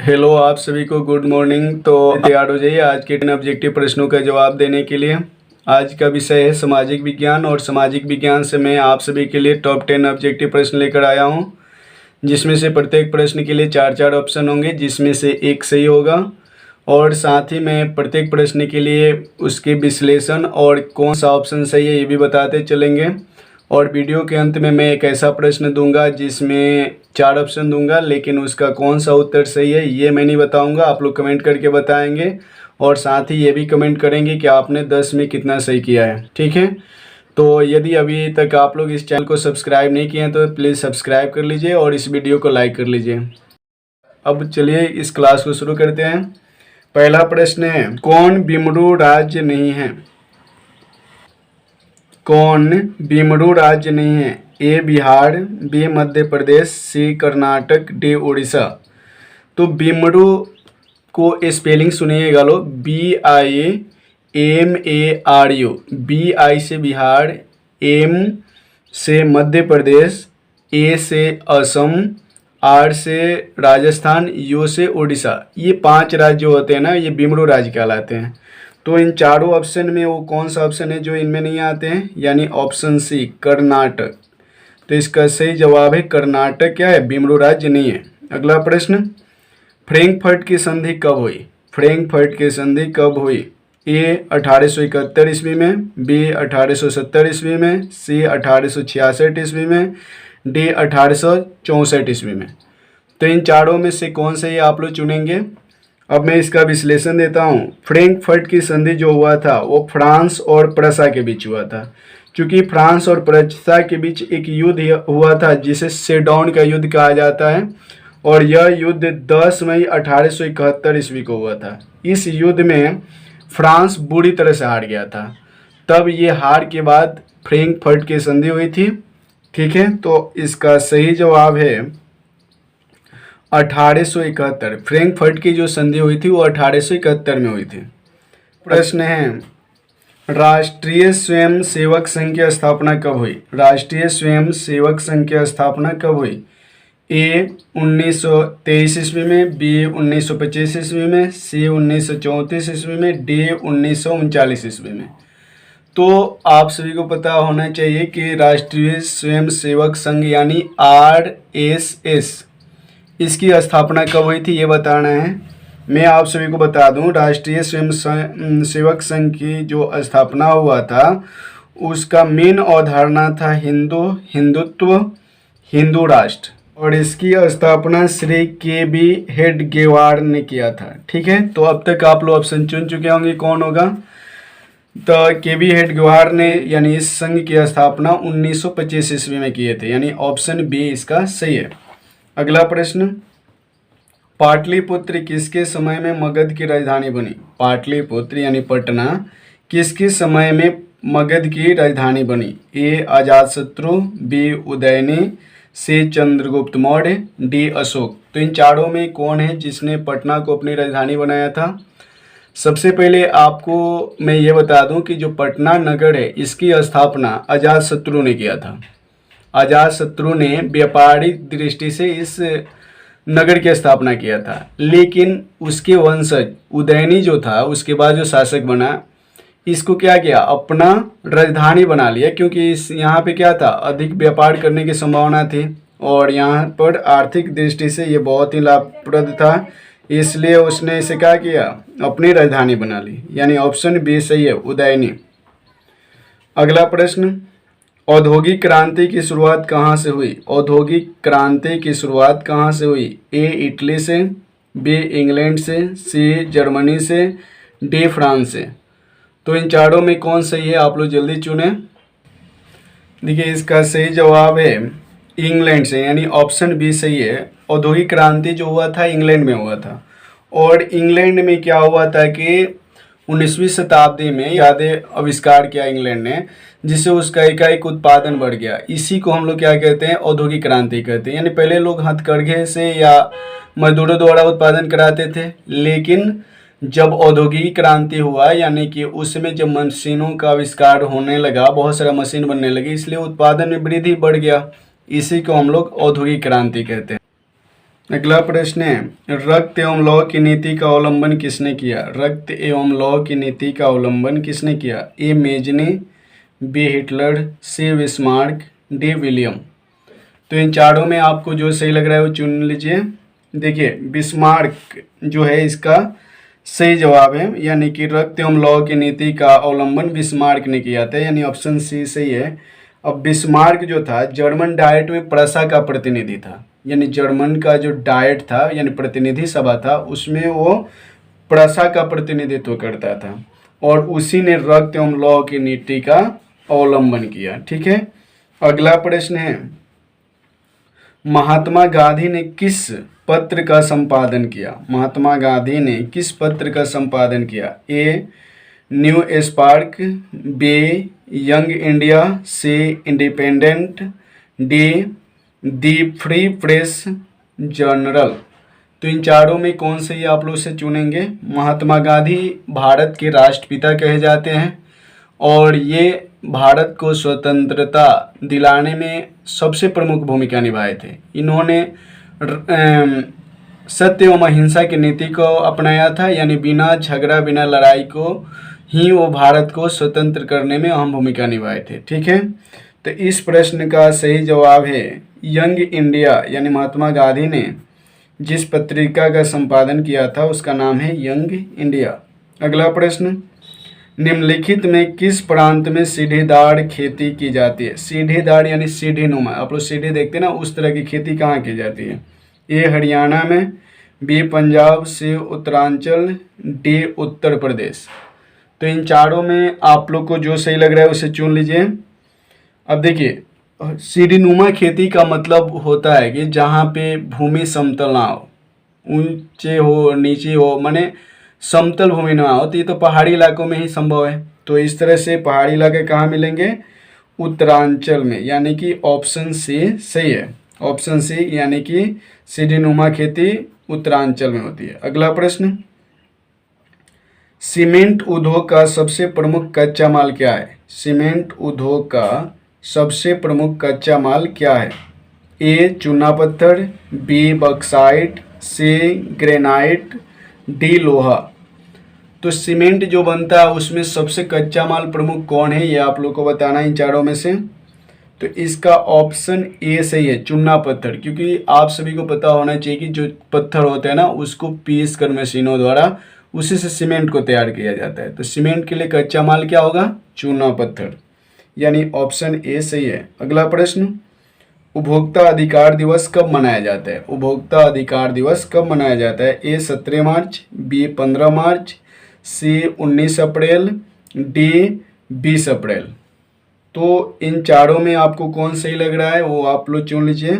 Hello, आप सभी को गुड मॉर्निंग। तो तैयार हो जाइए आज के 10 ऑब्जेक्टिव प्रश्नों का जवाब देने के लिए। आज का विषय है सामाजिक विज्ञान और सामाजिक विज्ञान से मैं आप सभी के लिए टॉप 10 ऑब्जेक्टिव प्रश्न लेकर आया हूं, जिसमें से प्रत्येक प्रश्न के लिए 4 ऑप्शन होंगे, जिसमें से एक सही होगा। और साथ ही मैं प्रत्येक प्रश्न के लिए उसके विश्लेषण और कौन सा ऑप्शन सही है ये भी बताते चलेंगे। और वीडियो के अंत में मैं एक ऐसा प्रश्न दूंगा जिसमें 4 ऑप्शन दूंगा, लेकिन उसका कौन सा उत्तर सही है ये मैं नहीं बताऊंगा, आप लोग कमेंट करके बताएंगे। और साथ ही ये भी कमेंट करेंगे कि आपने 10 में कितना सही किया है, ठीक है। तो यदि अभी तक आप लोग इस चैनल को सब्सक्राइब नहीं किए हैं तो प्लीज़ सब्सक्राइब कर लीजिए और इस वीडियो को लाइक कर लीजिए। अब चलिए इस क्लास को शुरू करते हैं। पहला प्रश्न है, कौन बिमरू राज्य नहीं है? कौन बिमरू राज्य नहीं है? ए बिहार, बी मध्य प्रदेश, सी कर्नाटक, डी उड़ीसा। तो बिमरू को स्पेलिंग सुनिएगा लोग, BIMARU। BI से बिहार, M से मध्य प्रदेश, A से असम, R से राजस्थान, U से उड़ीसा। ये 5 राज्य होते हैं ना, ये बिमरू राज्य कहलाते हैं। तो इन चारों ऑप्शन में वो कौन सा ऑप्शन है जो इनमें नहीं आते हैं, यानी ऑप्शन सी कर्नाटक। तो इसका सही जवाब है कर्नाटक। क्या है? बिमरू राज्य नहीं है। अगला प्रश्न, फ्रैंकफर्ट की संधि कब हुई? फ्रैंकफर्ट की संधि कब हुई? ए 1871 ईस्वी में, बी 1870 ईस्वी में, सी 1866 ईस्वी में, डी 1864 ईस्वी में। तो इन चारों में से कौन से ये आप लोग चुनेंगे? अब मैं इसका विश्लेषण देता हूँ। फ्रैंकफर्ट की संधि जो हुआ था वो फ्रांस और प्रसा के बीच हुआ था, क्योंकि फ्रांस और प्रसा के बीच एक युद्ध हुआ था जिसे सेडौन का युद्ध कहा जाता है, और यह युद्ध 10 मई 1871 ईस्वी को हुआ था। इस युद्ध में फ्रांस बुरी तरह से हार गया था। तब ये हार के बाद फ्रैंकफर्ट की संधि हुई थी, ठीक है। तो इसका सही जवाब है 1871। फ्रैंकफर्ट की जो संधि हुई थी वो 1871 में हुई थी। प्रश्न है, राष्ट्रीय स्वयंसेवक संघ की स्थापना कब हुई? राष्ट्रीय स्वयंसेवक संघ की स्थापना कब हुई? ए 1923 ईस्वी में, बी 1925 ईस्वी में, सी 1934 ईस्वी में, डी 1939 ईस्वी में। तो आप सभी को पता होना चाहिए कि राष्ट्रीय स्वयंसेवक संघ यानी RSS, इसकी स्थापना कब हुई थी ये बताना है। मैं आप सभी को बता दूं, राष्ट्रीय स्वयंसेवक संघ की जो स्थापना हुआ था उसका मेन अवधारणा था हिंदुत्व, हिंदू राष्ट्र, और इसकी स्थापना श्री KB हेडगेवार ने किया था, ठीक है। तो अब तक आप लोग ऑप्शन चुन चुके होंगे कौन होगा। तो KB हेडगेवार ने यानी इस संघ की स्थापना 1925 ईस्वी में किए थे, यानी ऑप्शन बी इसका सही है। अगला प्रश्न, पाटलिपुत्र किसके समय में मगध की राजधानी बनी? पाटलिपुत्र यानी पटना किसके समय में मगध की राजधानी बनी? ए अजातशत्रु, बी उदयनी, सी चंद्रगुप्त मौर्य, डी अशोक। तो इन चारों में कौन है जिसने पटना को अपनी राजधानी बनाया था? सबसे पहले आपको मैं ये बता दूं कि जो पटना नगर है इसकी स्थापना अजातशत्रु ने किया था। अजातशत्रु ने व्यापारिक दृष्टि से इस नगर की स्थापना किया था, लेकिन उसके वंशज उदयनी जो था उसके बाद जो शासक बना, इसको क्या किया, अपना राजधानी बना लिया, क्योंकि इस यहाँ पे क्या था, अधिक व्यापार करने की संभावना थी और यहाँ पर आर्थिक दृष्टि से ये बहुत ही लाभप्रद था, इसलिए उसने इसे क्या किया, अपनी राजधानी बना ली, यानी ऑप्शन बी सही है, उदयनी। अगला प्रश्न, औद्योगिक क्रांति की शुरुआत कहाँ से हुई? औद्योगिक क्रांति की शुरुआत कहाँ से हुई? ए इटली से, बी इंग्लैंड से, सी जर्मनी से, डी फ्रांस से। तो इन चारों में कौन सही है आप लोग जल्दी चुने। देखिए इसका सही जवाब है इंग्लैंड से, यानी ऑप्शन बी सही है। औद्योगिक क्रांति जो हुआ था इंग्लैंड में हुआ था, और इंग्लैंड में क्या हुआ था कि 19वीं शताब्दी में यादें आविष्कार किया इंग्लैंड ने, जिससे उसका एकाएक उत्पादन बढ़ गया। इसी को हम लोग क्या कहते हैं, औद्योगिक क्रांति कहते हैं। यानी पहले लोग हथकरघे से या मजदूरों द्वारा उत्पादन कराते थे, लेकिन जब औद्योगिक क्रांति हुआ यानी कि उसमें जब मशीनों का आविष्कार होने लगा, बहुत सारा मशीन बनने लगी, इसलिए उत्पादन में वृद्धि बढ़ गया। इसी को हम लोग औद्योगिक क्रांति कहते हैं। अगला प्रश्न है, रक्त एवं लौह की नीति का अवलंबन किसने किया? रक्त एवं लौह की नीति का अवलंबन किसने किया? ए मेजनी, बी हिटलर, सी बिस्मार्क, डी विलियम। तो इन चारों में आपको जो सही लग रहा है वो चुन लीजिए। देखिए बिस्मार्क जो है इसका सही जवाब है, यानी कि रक्त एवं लौह की नीति का अवलंबन बिस्मार्क ने किया था, यानी ऑप्शन सी सही है। अब बिस्मार्क जो था जर्मन डाइट में प्रसा का प्रतिनिधि था, यानी जर्मन का जो डाइट था यानी प्रतिनिधि सभा था उसमें वो प्रसा का प्रतिनिधित्व करता था और उसी ने रक्त एवं लौह की नीति का अवलंबन किया। ठीक है, अगला प्रश्न है, महात्मा गांधी ने किस पत्र का संपादन किया? महात्मा गांधी ने किस पत्र का संपादन किया? A new spark, B young India, C independent, D the free press journal. तो इन चारों में कौन से ही आप लोग से चुनेंगे? महात्मा गांधी भारत के राष्ट्रपिता कहे जाते हैं और ये भारत को स्वतंत्रता दिलाने में सबसे प्रमुख भूमिका निभाए थे। इन्होंने सत्य एवं अहिंसा की नीति को अपनाया था, यानी बिना झगड़ा बिना लड़ाई को ही वो भारत को स्वतंत्र करने में अहम भूमिका निभाए थे। ठीक है, तो इस प्रश्न का सही जवाब है यंग इंडिया, यानी महात्मा गांधी ने जिस पत्रिका का संपादन किया था उसका नाम है यंग इंडिया। अगला प्रश्न, निम्नलिखित में किस प्रांत में सीढ़ीदार खेती की जाती है? सीढ़ीदार यानी सीढ़ी नुमा, आप लोग सीढ़ी देखते हैं ना, उस तरह की खेती कहाँ की जाती है? ए हरियाणा में, बी पंजाब, सी उत्तरांचल, डी उत्तर प्रदेश। तो इन चारों में आप लोग को जो सही लग रहा है उसे चुन लीजिए। अब देखिए सीढ़ी नुमा खेती का मतलब होता है कि जहाँ पे भूमि समतल ना हो, ऊंचे हो नीचे हो, माने समतल भूमि ना हो, तो ये तो पहाड़ी इलाकों में ही संभव है। तो इस तरह से पहाड़ी इलाके कहाँ मिलेंगे? उत्तरांचल में, यानी कि ऑप्शन सी सही है। ऑप्शन सी यानी कि सीढ़ी नुमा खेती उत्तरांचल में होती है। अगला प्रश्न, सीमेंट उद्योग का सबसे प्रमुख कच्चा माल क्या है? सीमेंट उद्योग का सबसे प्रमुख कच्चा माल क्या है? ए चूना पत्थर, बी बॉक्साइट, सी ग्रेनाइट, डी लोहा। तो सीमेंट जो बनता है उसमें सबसे कच्चा माल प्रमुख कौन है, ये आप लोग को बताना है इन चारों में से। तो इसका ऑप्शन ए सही है, चूना पत्थर, क्योंकि आप सभी को पता होना चाहिए कि जो पत्थर होते हैं ना उसको पीस कर मशीनों द्वारा उसी से सीमेंट को तैयार किया जाता है। तो सीमेंट के लिए कच्चा माल क्या होगा? चूना पत्थर, यानी ऑप्शन ए सही है। अगला प्रश्न, उपभोक्ता अधिकार दिवस कब मनाया जाता है? उपभोक्ता अधिकार दिवस कब मनाया जाता है? ए 17 मार्च, बी 15 मार्च, सी 19 अप्रैल, डी 20 अप्रैल। तो इन चारों में आपको कौन सही लग रहा है वो आप लोग चुन लीजिए।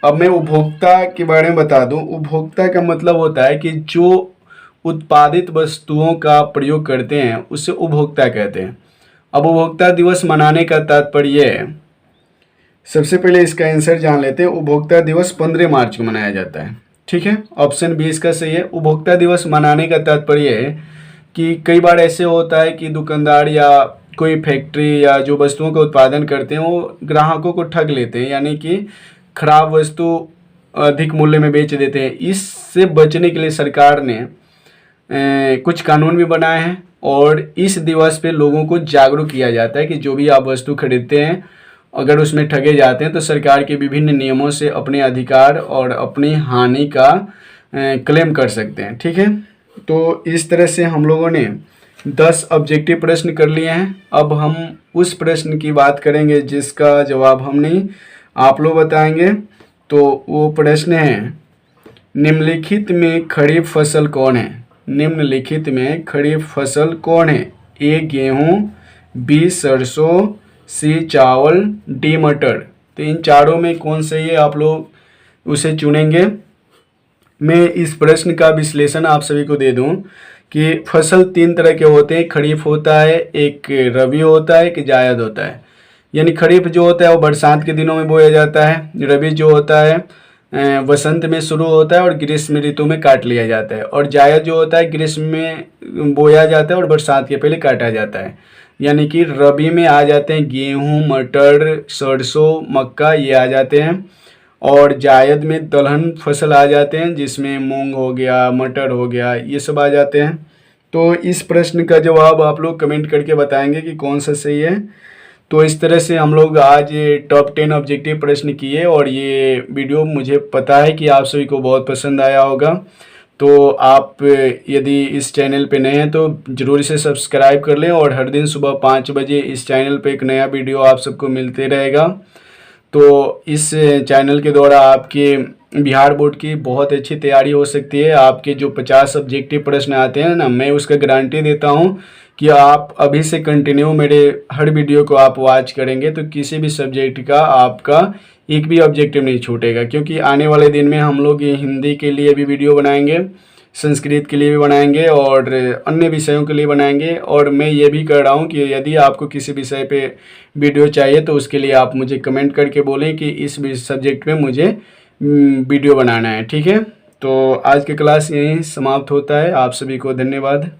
अब मैं उपभोक्ता के बारे में बता दूं। उपभोक्ता का मतलब होता है कि जो उत्पादित वस्तुओं का प्रयोग करते हैं उसे उपभोक्ता कहते हैं। अब उपभोक्ता दिवस मनाने का तात्पर्य है, सबसे पहले इसका आंसर जान लेते हैं। उपभोक्ता दिवस 15 मार्च को मनाया जाता है। ठीक है, ऑप्शन बी इसका सही है। उपभोक्ता दिवस मनाने का तात्पर्य है कि कई बार ऐसे होता है कि दुकानदार या कोई फैक्ट्री या जो वस्तुओं का उत्पादन करते हैं वो ग्राहकों को ठग लेते हैं, यानी कि खराब वस्तु अधिक मूल्य में बेच देते हैं। इससे बचने के लिए सरकार ने कुछ कानून भी बनाए हैं और इस दिवस पे लोगों को जागरूक किया जाता है कि जो भी आप वस्तु खरीदते हैं अगर उसमें ठगे जाते हैं तो सरकार के विभिन्न नियमों से अपने अधिकार और अपनी हानि का क्लेम कर सकते हैं। ठीक है, तो इस तरह से हम लोगों ने 10 ऑब्जेक्टिव प्रश्न कर लिए हैं। अब हम उस प्रश्न की बात करेंगे जिसका जवाब हम नहीं आप लोग बताएंगे। तो वो प्रश्न है, निम्नलिखित में खरीफ फसल कौन है? निम्नलिखित में खरीफ फसल कौन है? ए गेहूँ, बी सरसों, सी चावल, डी मटर। तो इन चारों में कौन सही है आप लोग उसे चुनेंगे। मैं इस प्रश्न का विश्लेषण आप सभी को दे दूं कि फसल 3 तरह के होते हैं। खरीफ होता है, एक रबी होता है, एक जायद होता है। यानी खरीफ जो होता है वो बरसात के दिनों में बोया जाता है, रबी जो होता है वसंत में शुरू होता है और ग्रीष्म ऋतु में काट लिया जाता है, और जायद जो होता है ग्रीष्म में बोया जाता है और बरसात के पहले काटा जाता है। यानी कि रबी में आ जाते हैं गेहूँ, मटर, सरसों, मक्का, ये आ जाते हैं। और जायद में दलहन फसल आ जाते हैं, जिसमें मूंग हो गया, मटर हो गया, ये सब आ जाते हैं। तो इस प्रश्न का जवाब आप लोग कमेंट करके बताएंगे कि कौन सा सही है। तो इस तरह से हम लोग आज ये टॉप 10 ऑब्जेक्टिव प्रश्न किए, और ये वीडियो मुझे पता है कि आप सभी को बहुत पसंद आया होगा। तो आप यदि इस चैनल पे नए हैं तो ज़रूर इसे सब्सक्राइब कर लें, और हर दिन सुबह 5 बजे इस चैनल पे एक नया वीडियो आप सबको मिलते रहेगा। तो इस चैनल के द्वारा आपके बिहार बोर्ड की बहुत अच्छी तैयारी हो सकती है। आपके जो 50 सब्जेक्टिव प्रश्न आते हैं ना, मैं उसका गारंटी देता हूँ कि आप अभी से कंटिन्यू मेरे हर वीडियो को आप वॉच करेंगे तो किसी भी सब्जेक्ट का आपका एक भी ऑब्जेक्टिव नहीं छूटेगा। क्योंकि आने वाले दिन में हम लोग ये हिंदी के लिए भी वीडियो बनाएंगे, संस्कृत के लिए भी बनाएंगे, और अन्य विषयों के लिए बनाएंगे। और मैं ये भी कह रहा हूँ कि यदि आपको किसी विषय पे वीडियो चाहिए तो उसके लिए आप मुझे कमेंट करके बोलें कि इस सब्जेक्ट में मुझे वीडियो बनाना है, ठीक है। तो आज की क्लास यहीं समाप्त होता है। आप सभी को धन्यवाद।